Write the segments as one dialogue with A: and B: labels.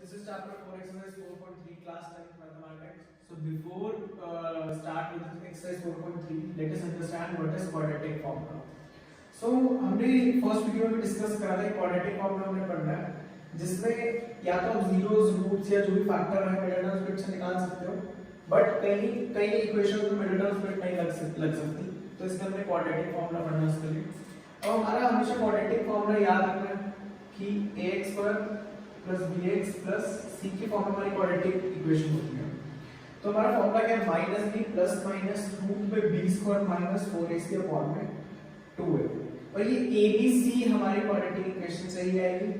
A: this is chapter 4 exercise 4.3 class 10th mathematics. So before start with exercise 4.3, let us understand what is quadratic formula. So हमने first video में discuss करा था quadratic formula हमने पढ़ना है जिसमें या तो आप जीरोस रूट्स या जो भी फैक्टर है मिडिल टर्म स्प्लिट से निकाल सकते हो, बट कई इक्वेशन में मिडिल टर्म स्प्लिट नहीं लग सकती, तो इसमें हमने क्वाड्रेटिक फॉर्मूला पढ़ना उसके लिए। और हमारा हमेशा क्वाड्रेटिक फॉर्मूला याद रखना है कि ax² plus bx plus c की फॉर्म हमारी क्वाड्रेटिक इक्वेशन होती है। तो हमारा फॉर्मूला क्या है, minus b plus minus root में b² माइनस 4ac अपॉन में 2 है। और ये abc हमारी क्वाड्रेटिक इक्वेशन से ही आएगी।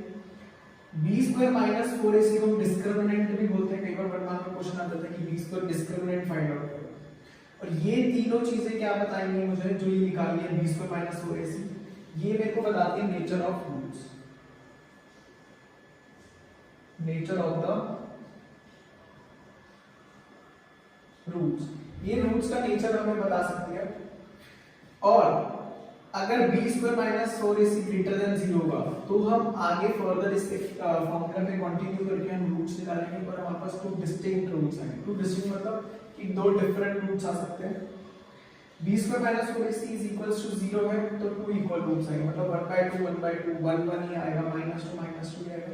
A: b² माइनस 4ac को हम डिस्क्रिमिनेंट भी बोलते हैं, कई बार वर्तमान में क्वेश्चन आता है कि b² डिस्क्रिमिनेंट फाइंड आउट करो। और ये तीनों चीजें क्या बताएंगी मुझे, जो ये निकाली है b² माइनस 4ac, ये मेरे को बताती है nature of roots, nature of the roots. ये रूट्स का नेचर हमें बता सकती है। और अगर b² minus 4ac greater than 0 होगा तो हम आगे फर्दर इसके फॉर्मूला पे कंटिन्यू करके हम रूट्स निकालेंगे, पर हमारे पास टू डिस्टिंक्ट रूट्स हैं। टू डिस्टिंक्ट मतलब कि दो डिफरेंट रूट्स आ सकते हैं। b² minus 4ac is equals to 0 है तो टू इक्वल रूट्स आएंगे, मतलब 1/2 1/2 1 1 ही आएगा, -2 ही आएगा।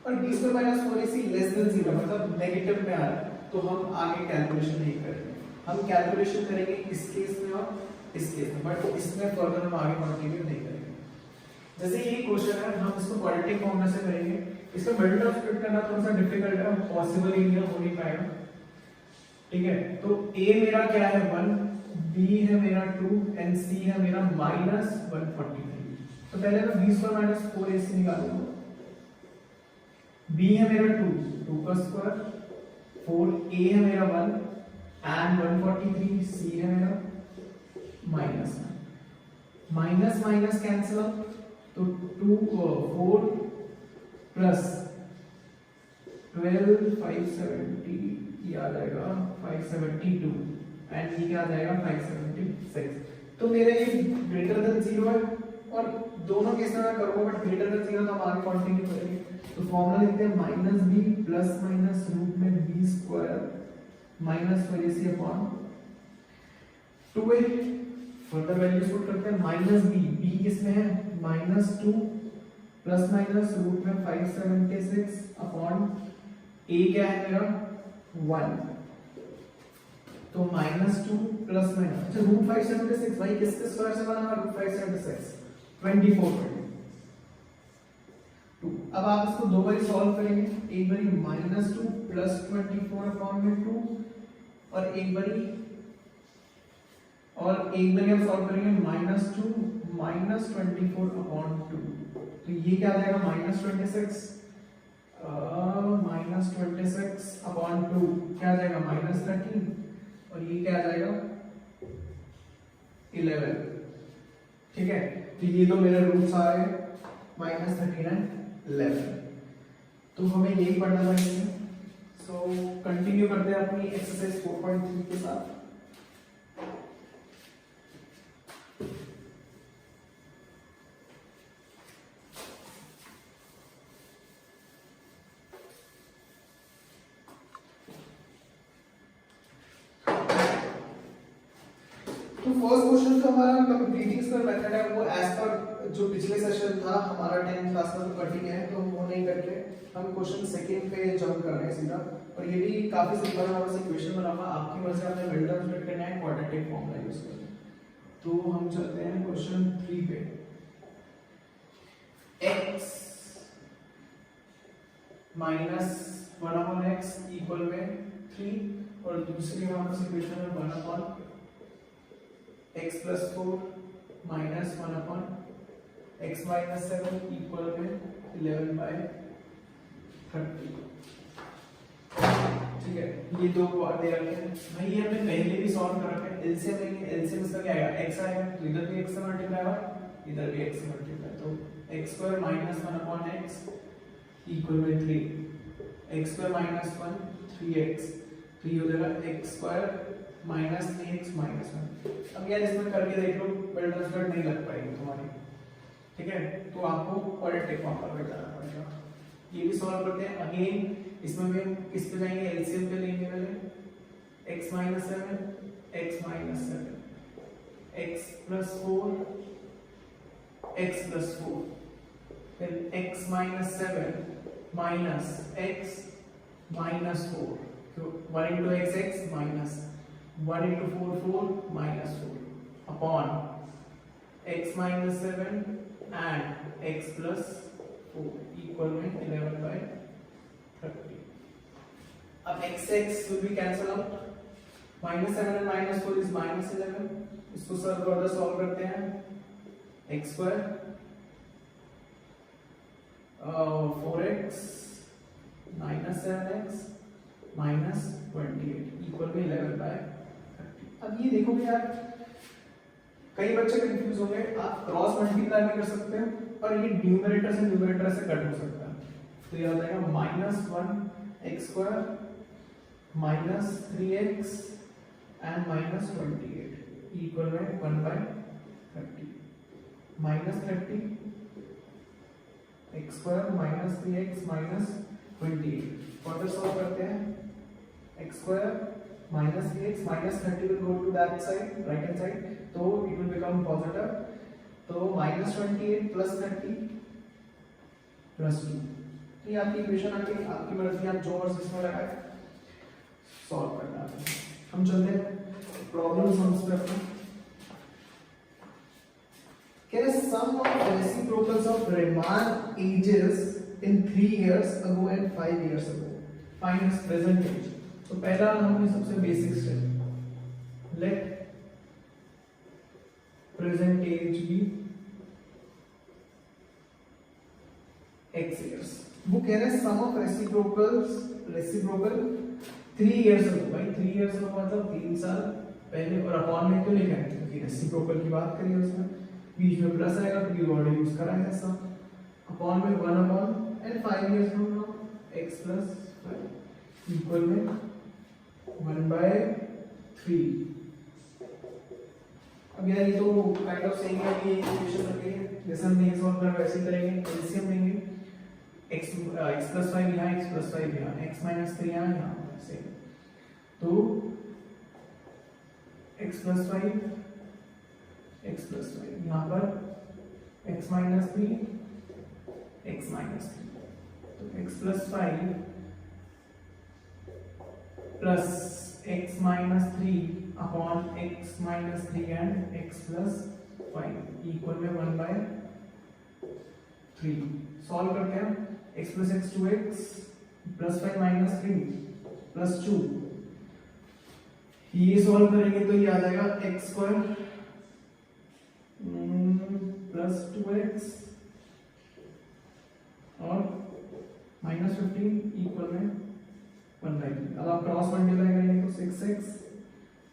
A: और b² minus 4ac less than 0 मतलब नेगेटिव में आ रहा है, तो हम आगे कैलकुलेशन नहीं करेंगे। हम कैलकुलेशन करेंगे इस केस में और इस केस में, बट इसमें फर्दर हम आगे कंटिन्यू नहीं करेंगे। जैसे ये क्वेश्चन है, हम इसको क्वाड्रेटिक फॉर्मूला से करेंगे। इसका मिडिल टर्म स्प्लिट करना थोड़ा सा डिफिकल्ट है, पॉसिबल ही नहीं हो नहीं पाएगा, ठीक है। तो a मेरा क्या है 1, b है मेरा 2 एंड c है मेरा -143। तो पहले मैं b² माइनस 4ac निकालूंगा। b है मेरा 2 का स्क्वायर, 4a है मेरा 1 एंड 143, c है मेरा माइनस माइनस कैंसिल, तो 2 4 प्लस 12 570 ये आ जाएगा 572 एंड ये क्या आ जाएगा 576। तो मेरे ये ग्रेटर देन 0 है और दोनों केस में मैं करूंगा, बट ग्रेटर देन 0 तो हम आगे कंटिन्यू करेंगे। तो फॉर्मूला लिखते हैं -b प्लस माइनस रूट में b² minus 4ac upon 2a। Further values put करते हैं -b किसमें है -2 प्लस माइनस रूट में 576 अपॉन a क्या है मेरा 1, तो -2 प्लस माइनस, अच्छा रूट 576 भाई किसके स्क्वायर से बना है, रूट 576 24 2। अब आप इसको दो बार सॉल्व करेंगे, एक बारी -2 प्लस 24 अपॉन में 2 और एक बारी हम सॉल्व करेंगे -2 माइनस 24 अपॉन 2। तो ये क्या आ जाएगा -26 अपॉन 2 क्या आ जाएगा -13 और ये क्या आ जाएगा 11, ठीक है। तो ये दो मेरे रूट्स आ रहे हैं -13 एंड 11, तो हमें यही पढ़ना पड़ेगा। सो कंटिन्यू करते हैं अपनी एक्सरसाइज 4.3 के साथ। तो फर्स्ट क्वेश्चन तो हमारा कंप्लीटिंग स्क्वायर मेथड है, वो एज पर जो पिछले सेशन था हमारा 10th क्लास में, तो कटिंग है तो हम वो नहीं करके हम क्वेश्चन सेकंड पे जंप कर रहे हैं सीधा। और ये भी काफी सिंपल है, हमारा इक्वेशन बना हुआ, आपकी मर्जी आपने मिडिल टर्म स्प्लिट करना है, क्वाड्रेटिक फॉर्मूला यूज करना है। तो हम चलते हैं क्वेश्चन 3 पे। x - 1/x इक्वल में 3 और दूसरी हमारे पास इक्वेशन है 1/x + 4 माइनस 1/x - 7 इक्वल में 11/30, ठीक है। ये दो पार्ट दे रखे हैं भाई, ये हमने पहले भी सॉल्व कर रखे हैं। एलसीएम लेंगे, एलसीएम इसका क्या आएगा x आएगा, तो इधर भी x से मल्टीप्लाई होगा इधर भी x से मल्टीप्लाई, तो x² - 1/x इक्वल में 3, x² - 1 3x, तो ये हो जाएगा x² माइनस 3x माइनस 1। अब यार इसमें करके देख लो, मिडिल टर्म स्प्लिट नहीं लग पाएगी तुम्हारी, ठीक है। तो आपको क्वाड्रेटिक फॉर्मूला पे जाना पड़ेगा। ये भी सॉल्व करते हैं अगेन। इसमें भी हम किस पे जाएंगे, एलसीएम पे लेंगे पहले। x minus 7 x minus 7 x plus 4 x plus 4 फिर x minus 7 minus x minus 4 तो 1 into x x minus 1 into 4 4 minus 4 upon x minus 7 and x plus 4 equal में 11 by 30. अब x x will be cancel out. minus 7 and minus 4 is minus 11. इसको further solve करते हैं। x square 4x minus 7x minus 28 equal में 11 by 30. अब ये देखो कि यार कई बच्चे कंफ्यूज हो गए, आप क्रॉस मल्टीप्लाई भी कर सकते हो और ये न्यूमरेटर से कट हो सकता है। तो ये आ जाएगा -1 x square minus 3x and minus 28 equal में 1 by 30 minus 30 x square minus 3x minus 28 further solve करते हैं। x square minus 3x minus 30 will go to that side, right hand side, so it will become positive. So minus 28 plus 30 plus 2. तो ये आपकी equation आ गई, आपकी मर्जी आप जो और इसमें लगाए सॉल्व करना है। हम चलते हैं प्रॉब्लम सॉल्व पे अपना। Can a sum of reciprocals of Riemann ages in 3 years ago and 5 years ago find its present age? तो पहला हमने सबसे basic step, let present age be x years। वो कह रहे हैं sum of reciprocal 3 years ago. भाई 3 years अगो मतलब 3 साल पहले, और अपॉन में क्यों लिखा है क्योंकि रेसिप्रोकल की बात करी है उसमें, बीच में प्लस आएगा क्योंकि ऑलरेडी यूज करा है सम, अपॉन में 1 upon and 5 years from now x + 5 equal में 1 by 3। अब यार ये तो काइंड ऑफ सेइंग है कि इक्वेशन रख है, जैसे हम नहीं सॉल्व कर वैसे ही करेंगे, एलसीएम लेंगे। x + 5 यहाँ, x + 5 यहाँ, x - 3 यहाँ ऐसे। तो x + 5 यहाँ पर x - 3 x - 3 तो x + 5 plus x minus 3 upon x minus 3 and x plus 5 equal में 1 by 3। सॉल्व करते हैं। x plus x 2x plus 5 minus 3 plus 2, ये सॉल्व करेंगे तो ये आ जाएगा x स्क्वायर plus 2x और minus 15 equal में 1 by 3। अब आप क्रॉस मल्टीप्लाई करेंगे तो 6x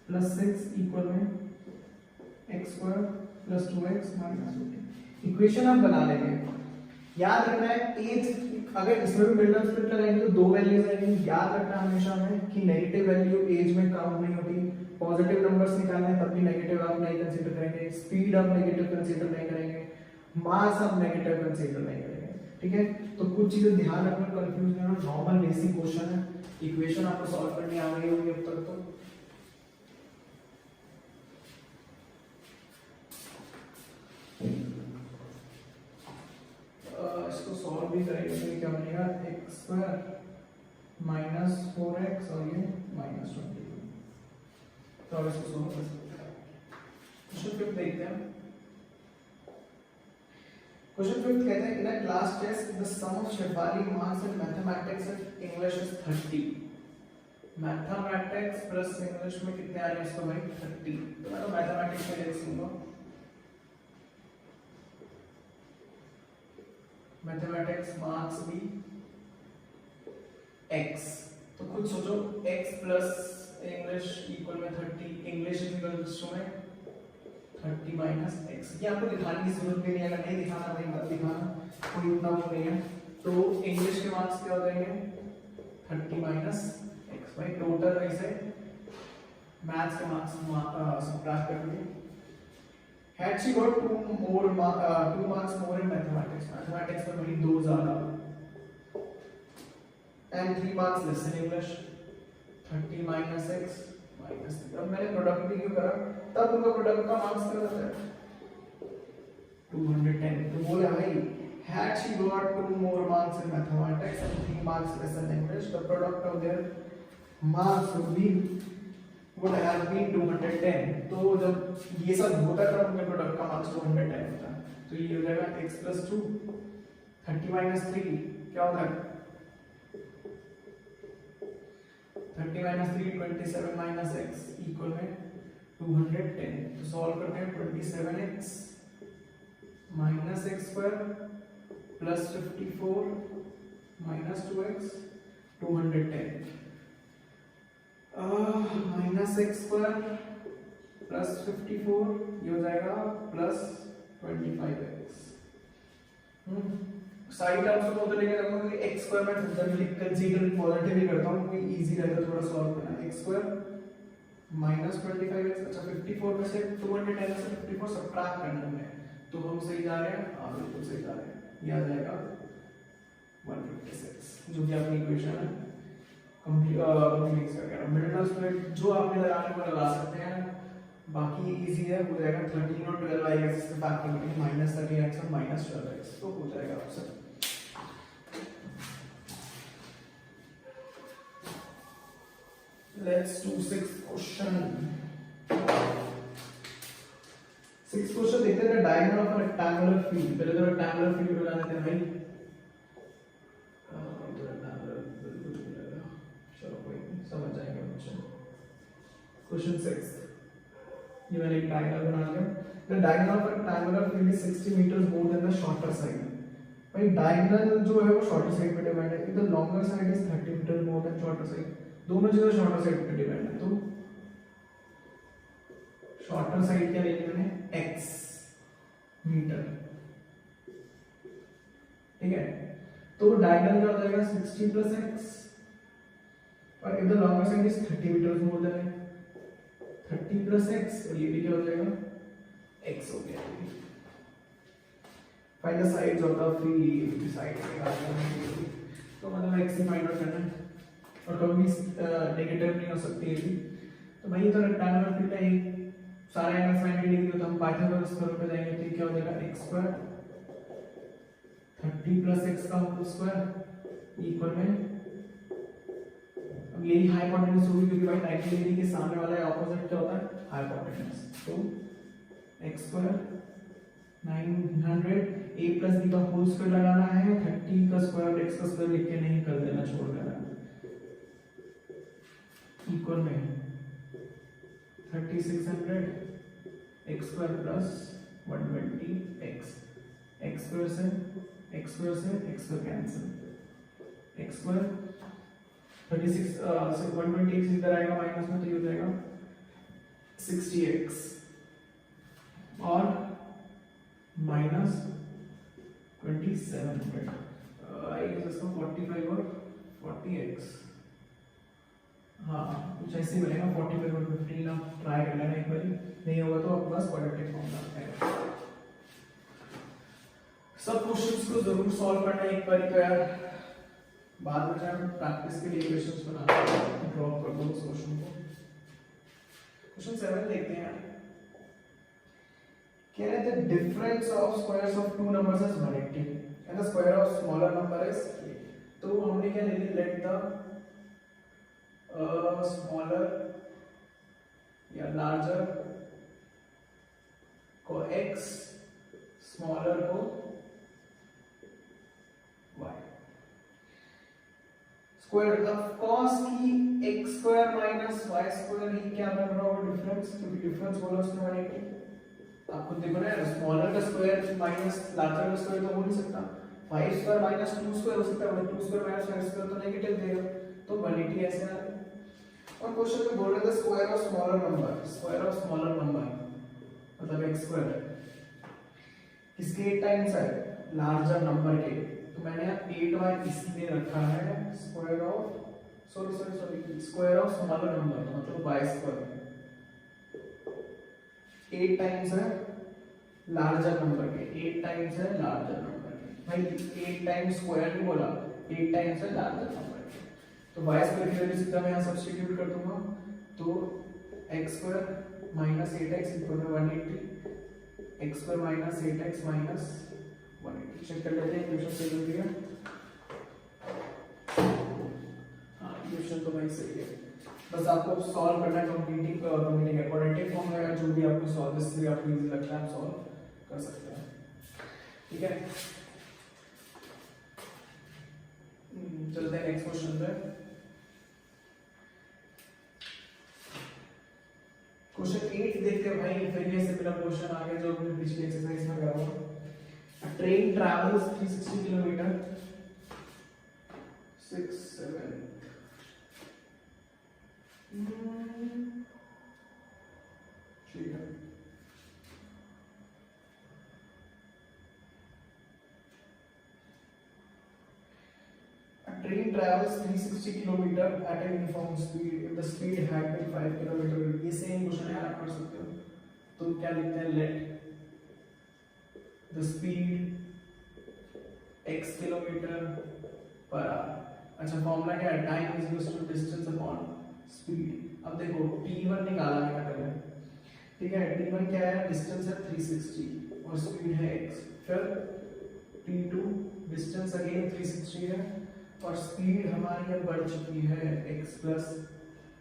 A: plus 6 equal में x square plus 2x minus 15। Equation आप बना लेंगे। याद रखना है एज, अगर इसमें भी मिडल स्प्लिट लगाएंगे तो 2 वैल्यूज आएंगी। याद रखना हमेशा में कि नेगेटिव वैल्यू एज में काउंट नहीं होती। पॉजिटिव नंबर्स निकालने हैं तब भी नेगेटिव आप नहीं कंसीडर करेंगे, स्पीड आप नेगेटिव कंसीडर नहीं करेंगे, मास आप नेगेटिव कंसीडर नहीं करेंगे। ठीक है, तो कुछ चीजें ध्यान रखना, कंफ्यूज नहीं होना। नॉर्मल बेसिक क्वेश्चन है, इक्वेशन आपको सॉल्व करनी आ गई होगी अब तक तो। इसको सॉल्व भी करेंगे तो क्या बनेगा x स्क्वायर माइनस 4x और ये माइनस 22। तो अब इसको सॉल्व कर सकते हैं। क्वेश्चन 5 देखते हैं। क्वेश्चन 5 कहते हैं in a class test the sum of Shefali marks in mathematics and English is 30। Mathematics plus English में कितने आ रहे हैं इसको भाई 30। तो मैं तो मैथमेटिक्स में लिख दूंगा मैथमेटिक्स मार्क्स भी x। तो खुद सोचो x प्लस इंग्लिश इक्वल में 30, इंग्लिश इक्वल टू में 30 माइनस x। ये आपको दिखाने की जरूरत भी नहीं है, अगर नहीं दिखाना भाई मत दिखाना, कोई उतना वो नहीं है। तो इंग्लिश के मार्क्स क्या हो जाएंगे 30 माइनस x। भाई टोटल ऐसे मैथ्स के मार्क्स सब्ट्रैक्ट कर दिए। Had she got 2 marks more in mathematics, mathematics में मेरी 2 ज्यादा, and 3 marks less in English. 30 minus x minus 3. अब मैंने प्रोडक्ट भी क्यों करा, तब उनका प्रोडक्ट का मार्क्स क्या होता है 210. तो बोले भाई had she got 2 more marks in mathematics and 3 marks less in English, the product of their marks would have been 210. तो जब ये सब होता है तब उनके प्रोडक्ट का मार्क्स 210 होता है. तो ये हो जाएगा x plus 2. 30 minus 3 क्या होता है 30 minus 3 27 minus x equal में 210. तो सॉल्व करते हैं 27x minus x square plus 54 minus 2x 210 minus x square plus 54 ये हो जाएगा plus 25x. साइड टर्म्स को तो लेके रखूंगा क्योंकि x स्क्वायर मैं जनरली कंसीडर पॉजिटिव ही करता हूं क्योंकि इजी रहता है थोड़ा सॉल्व करना. x square minus 25x. अच्छा 54 में से 210 में से 54 सबट्रैक्ट करना है तो हम सही जा रहे हैं. हाँ बिल्कुल सही जा रहे हैं. ये आ जाएगा 156 जो कि आपकी इक्वेशन है कंप्लीट. मिडिल टर्म्स में जो आपने लगाने को लगा सकते हैं, बाकी इजी है. हो जाएगा 13 और 12 आएगा इसका फैक्टराइजेशन माइनस 13x और माइनस 12x. तो हो जाएगा आपसे. Let's do 6th question. 6th question देखते हैं diagonal of a rectangular field. पहले तो रेक्टेंगुलर फील्ड बना देते हैं भाई. चलो कोई नहीं समझ जाएंगे क्वेश्चन. क्वेश्चन 6 ये मैंने एक डायगोनल बना लिया. The diagonal of a rectangular field is 60 metres more than the shorter side. भाई डायगोनल जो है वो शॉर्टर साइड पे डिपेंड है. The longer side is 30 metre more than shorter side. दोनों चीजें शॉर्टर साइड पे डिपेंड है. तो शॉर्टर साइड क्या लेंगे मैंने x मीटर. ठीक है. तो डायगोनल क्या हो जाएगा 60 plus x और इधर longer side is 30 metre more than 30 plus x और ये भी क्या हो जाएगा x हो गया. Find the sides of the field. Side तो मतलब x से फाइंड आउट करना है और कभी नेगेटिव नहीं हो सकती है. तो भाई ये तो रेक्टेंगुलर फील्ड है. सारे एंगल्स 90 डिग्री तो हम पाइथागोरस थ्योरम पे जाएंगे. तो क्या हो जाएगा x स्क्वायर 30 plus x का होल स्क्वायर इक्वल में अब यही हाइपोटेन्यूज होगी क्योंकि भाई 90 डिग्री के सामने वाला ऑपोजिट क्या होता है हाइपोटेन्यूज. तो x square 900 a plus b का होल स्क्वायर लगाना है. 30 का स्क्वायर x का स्क्वायर लिख के नहीं कर देना, छोड़ देना. इक्वल में 3600 x square plus 120 x square से x square cancel. x square 36 से 120x इधर आएगा माइनस में तो ये हो जाएगा 60x और माइनस 2700 आई गेस इसका 45 और 40x. हाँ कुछ ऐसे मिलेगा 45 और 15. आप ट्राई कर लेना एक बार. नहीं होगा तो आपके पास क्वाड्रेटिक फॉर्मूला है. सब क्वेश्चंस को जरूर सॉल्व करना एक बार. तो यार बाद में जब प्रैक्टिस के लिए इक्वेशंस बनाते हैं ड्रॉप कर दो उस क्वेश्चन को. क्वेश्चन 7 देखते हैं. कह रहे थे difference of squares of two numbers is 180 and the square of smaller number is 8. तो हमने क्या ले लिया लेट द स्मॉलर या लार्जर को x स्मॉलर को y. स्क्वायर ऑफ cos की x square minus y square ही क्या बन रहा होगा डिफरेंस. क्योंकि डिफरेंस बोला उसने 180. आप खुद देखो ना स्मॉलर का स्क्वायर माइनस लार्जर का स्क्वायर तो हो नहीं सकता. 5 स्क्वायर माइनस 2 स्क्वायर हो सकता है. 2 स्क्वायर माइनस 5 स्क्वायर तो नेगेटिव देगा. तो 180 ऐसे आ. और क्वेश्चन में बोल रहे थे square of smaller number. Square of smaller number मतलब x स्क्वायर किसके 8 टाइम्स है लार्जर नंबर के. तो मैंने यहाँ 8y इसलिए रखा है square of sorry square of smaller number मतलब y स्क्वायर 8 टाइम्स है लार्जर नंबर के. 8 टाइम्स है लार्जर नंबर के. भाई 8 टाइम्स स्क्वायर नहीं बोला 8 टाइम्स है लार्जर नंबर। तो y स्क्वायर की वैल्यू सीधा मैं यहाँ सब्स्टिट्यूट कर दूंगा, तो x square minus 8x equal to 180, x square minus 8x minus 180। Check कर लेते हैं इक्वेशन सही हो गया। हाँ इक्वेशन तो भाई सही है, बस आपको सॉल्व करना है। कंप्लीटिंग क्वाड्रेटिक फॉर्म में जो भी आपको सॉल्व इससे आपको इजी लगता है आप सॉल्व कर सकते हैं, ठीक है। चलते हैं नेक्स्ट क्वेश्चन पे। क्वेश्चन 8 देखते हैं भाई, फिर ये सिमिलर क्वेश्चन आ गया जो हमने पिछले एक्सरसाइज में करा हुआ। ट्रेन ट्रैवल्स 360 किलोमीटर 6 7 ठीक है। Train travels 360 kilometer at a uniform speed if the speed had been 5 kilometer। ये सेम क्वेश्चन है, आप पढ़ सकते हो। तो क्या लिखते हैं, let the speed x kilometre per hour. अच्छा फॉर्मूला क्या है, time is equal to distance upon speed. अब देखो t1 निकाला मैंने पहले, ठीक है। t1 क्या है, डिस्टेंस है 360 और स्पीड है x। फिर t2 डिस्टेंस अगेन 360 है और स्पीड हमारी अब बढ़ चुकी है x प्लस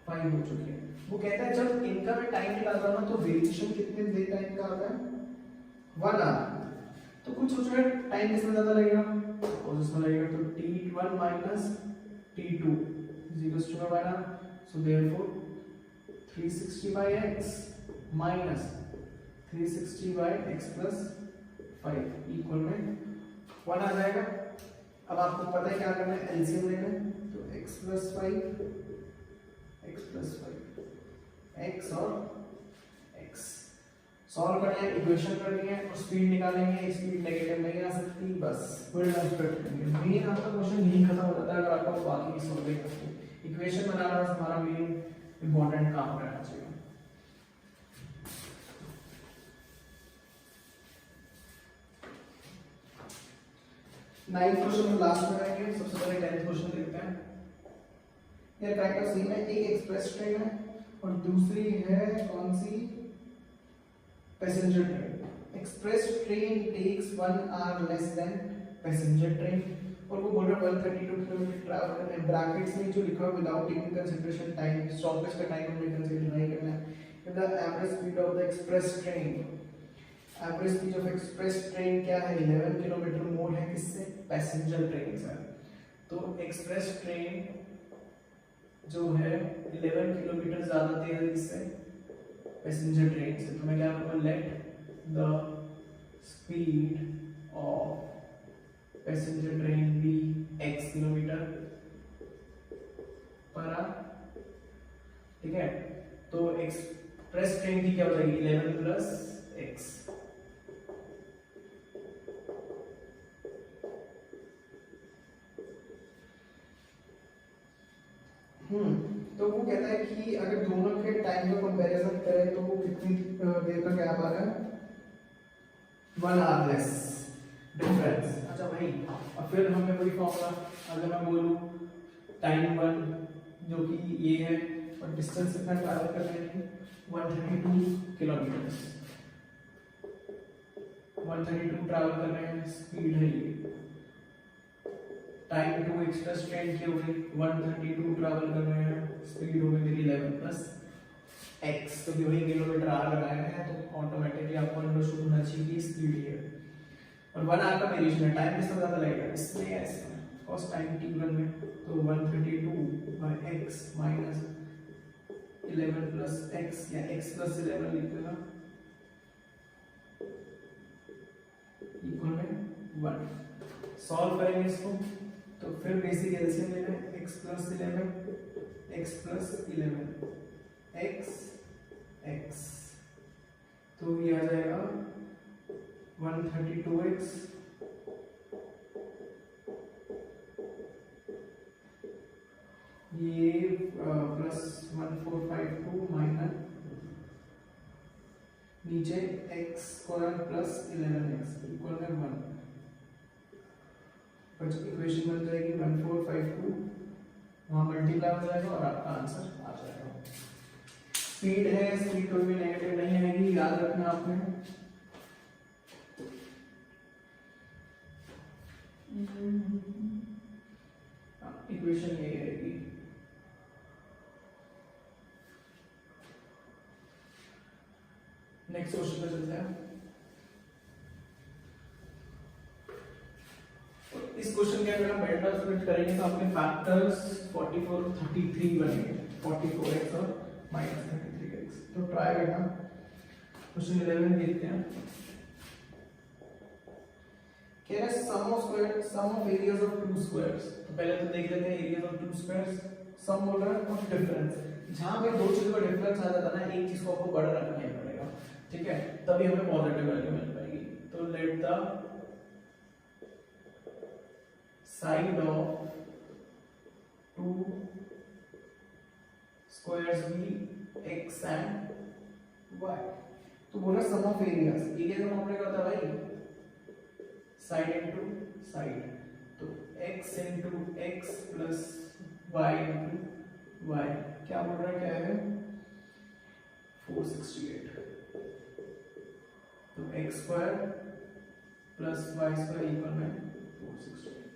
A: 5 हो चुकी है। वो कहता है जब इनका मैं टाइम निकालता हूं ना तो वेरिएशन कितने देर टाइम का आता है, 1 आवर। तो कुछ सोचो टाइम किसमें ज्यादा लगेगा, और इसमें लगेगा। तो t1 minus t2 is equal to 1 hour. So therefore 360 by x minus 360 by x plus 5 equal में 1 आ जाएगा। अब आपको पता है क्या करना है, एलसीएम लेना है। तो x प्लस 5 x और x सॉल्व करना है, इक्वेशन करनी है और स्पीड निकालेंगे। स्पीड नेगेटिव नहीं आ सकती, बस फुल डाउन करेंगे। मेन आपका क्वेश्चन यही खत्म हो जाता है अगर आपको बाकी सॉल्व करते। इक्वेशन बनाना बस हमारा मेन इंपॉर्टेंट काम रहना चाहिए। नाइन्थ क्वेश्चन लास्ट में रहेंगे। सबसे पहले 10th क्वेश्चन देखते हैं। यार काइंड ऑफ सेम है, एक एक्सप्रेस ट्रेन है और दूसरी है कौन सी, passenger train. Express train takes 1 hour less than passenger train और वो बोल रहा है 132 किलोमीटर ट्रैवल करना है। ब्रैकेट्स में जो लिखा है without taking consideration time, stoppage का टाइम हमने कंसीडर नहीं करना है। If the average speed of the express train, average speed of express train क्या है, 11 किलोमीटर मोर है किससे, पैसेंजर ट्रेन से। तो एक्सप्रेस ट्रेन जो है 11 किलोमीटर ज्यादा तेज है किससे, पैसेंजर ट्रेन से। तो मैं क्या करूंगा, let the speed of passenger train be x kilometre per hour, ठीक है। तो एक्सप्रेस ट्रेन की क्या हो जाएगी, 11 प्लस x। तो वो कहता है कि अगर दोनों के टाइम का कंपैरिजन करें तो वो कितनी देर का गैप आ रहा है, 1 आवर लेस डिफरेंस। अच्छा भाई अब फिर हमें वही फॉर्मूला, अगर मैं बोलूं टाइम 1 जो कि ये है और डिस्टेंस कितना ट्रैवल कर रहे हैं, 132 किलोमीटर 132 ट्रैवल कर रहे हैं, स्पीड है ये। टाइम 2 एक्सप्रेस ट्रेन की हो गई 132 ट्रैवल कर रहे हैं, स्पीड हो गई मेरी 11 प्लस x। तो भी वही किलोमीटर आ लगाए हैं तो ऑटोमेटिकली आपको अंडरस्टूड होना चाहिए कि स्पीड है और 1 आवर का वेरिएशन है। टाइम कितना ज्यादा लगेगा, इसमें या इसमें, कॉस्ट टाइम t1 में। तो 132 by x minus 11 plus x या x प्लस 11 लिख देना इक्वल में 1। सॉल्व करेंगे इसको तो फिर बेसिक एलसीएम लेना है, x plus 11 x plus 11 x। तो ये आ जाएगा 132x ये प्लस 1452 माइनस नीचे x square plus 11x equal में 1। इक्वेशन बन जाएगी 1452, वहाँ मल्टीप्लाई हो जाएगा और आपका आंसर आ जाएगा। स्पीड है, स्पीड कोई भी नेगेटिव नहीं आएगी, याद रखना आपने। इक्वेशन ये रहेगी। नेक्स्ट क्वेश्चन पे चलते हैं। इस क्वेश्चन के अगर हम डेल्टा स्प्लिट करेंगे तो आपके फैक्टर्स 44 33 बनेंगे, 44x और -33x। तो ट्राई करना। क्वेश्चन 11 देखते हैं। क्या है sum of areas of two squares. तो पहले तो देख लेते हैं areas of two squares. Sum बोल रहा है ऑफ डिफरेंस, जहां पे दो चीजों का डिफरेंस आ जाता है ना, एक चीज को आपको बड़ा रखना ही पड़ेगा, ठीक है, तभी हमें पॉजिटिव वैल्यू मिल पाएगी। तो let the side of two squares be X and Y. तो बोला सम ऑफ एरियाज, एरिया का मतलब क्या होता है भाई, साइड इनटू साइड। तो x into x plus y into y, क्या बोल रहा है, क्या है 468। तो x square plus y square equal में 468।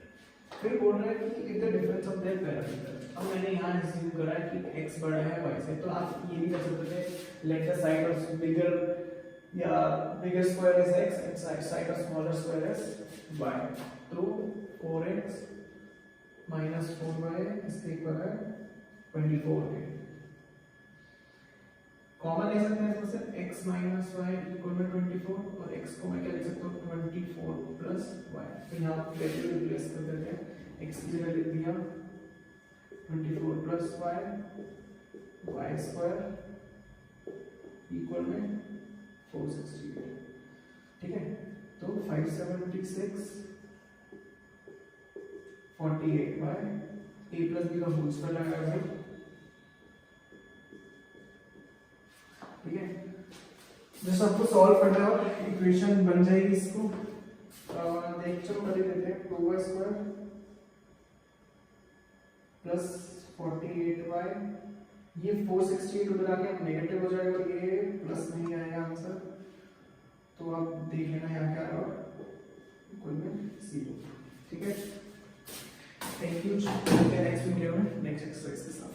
A: फिर बोल रहा है कि if the difference of their parameter. अब मैंने यहाँ अज्यूम करा है कि x बड़ा है y से, तो आप ये भी कर सकते थे late the side of bigger या bigger square is x and side of smaller square is y। तो 4x minus 4y इसके इक्वल है 24 के। कॉमन ले सकते हैं इसमें से x minus y इक्वल में 24 और x को मैं क्या लिख सकता हूँ 24 plus y। तो यहाँ वैल्यू रिप्लेस कर देते हैं, x की जगह लिख दिया 24 plus y स्क्वायर इक्वल में 468, ठीक है। तो 576 48 बाय a प्लस b का होल स्क्वायर लगाएगा, ठीक है। जैसे आपको सॉल्व करना है और इक्वेशन बन जाएगी, इसको देख चलो कर देते हैं। 2y स्क्वायर प्लस 48y, ये 468 उधर आके नेगेटिव हो जाएगा और ये प्लस नहीं आएगा आंसर। तो आप देख लेना यहाँ क्या आएगा, इक्वल में 0, ठीक है। थैंक यू, नेक्स्ट वीडियो में नेक्स्ट एक्सरसाइज के साथ।